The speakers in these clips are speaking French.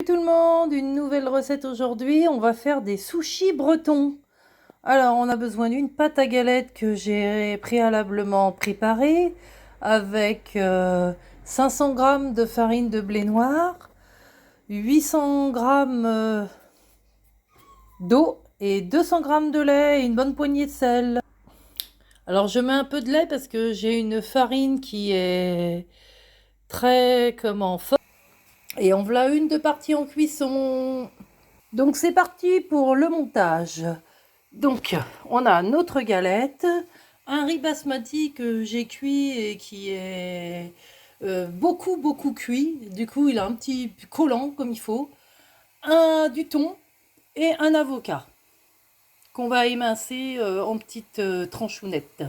tout le monde, une nouvelle recette aujourd'hui. On va faire des sushis bretons. Alors on a besoin d'une pâte à galette que j'ai préalablement préparée avec 500 g de farine de blé noir, 800 g d'eau et 200 g de lait et une bonne poignée de sel. Alors je mets un peu de lait parce que j'ai une farine qui est très forte. Et en voilà une de partie en cuisson. Donc c'est parti pour le montage. Donc on a notre galette, un riz basmati que j'ai cuit et qui est beaucoup cuit. Du coup il a un petit collant comme il faut. Du thon et un avocat qu'on va émincer en petites tranchounettes.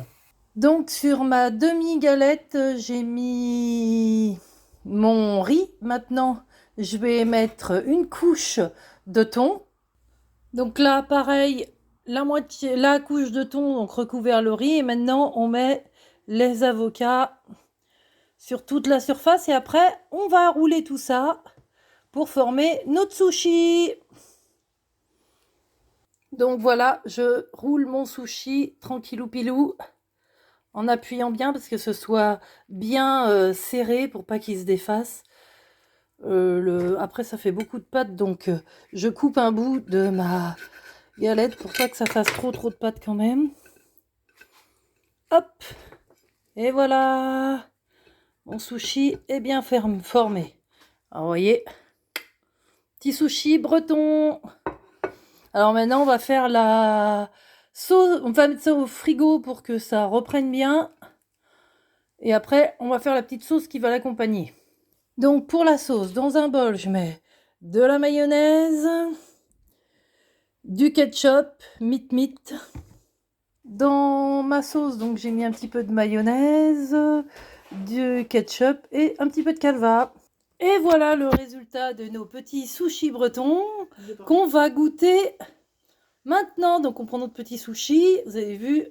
Donc sur ma demi-galette, j'ai mis mon riz. Maintenant, je vais mettre une couche de thon. Donc là, pareil, la couche de thon, donc recouvert le riz. Et maintenant, on met les avocats sur toute la surface. Et après, on va rouler tout ça pour former notre sushi. Donc voilà, je roule mon sushi tranquillou pilou, en appuyant bien parce que ce soit bien serré pour pas qu'il se défasse. Après ça fait beaucoup de pâte, donc je coupe un bout de ma galette pour pas que ça fasse trop de pâte quand même. Hop, et voilà, mon sushi est bien formé. Alors, vous voyez, petit sushi breton. Alors maintenant on va faire la sauce, on va mettre ça au frigo pour que ça reprenne bien. Et après, on va faire la petite sauce qui va l'accompagner. Donc pour la sauce, dans un bol, je mets de la mayonnaise, du ketchup, mit. Dans ma sauce, donc j'ai mis un petit peu de mayonnaise, du ketchup et un petit peu de calva. Et voilà le résultat de nos petits sushis bretons qu'on va goûter maintenant. Donc on prend notre petit sushi, vous avez vu,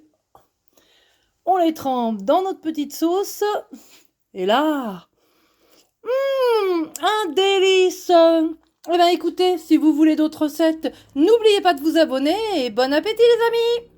on les trempe dans notre petite sauce. Et là, un délice! Eh bien écoutez, si vous voulez d'autres recettes, n'oubliez pas de vous abonner et bon appétit les amis!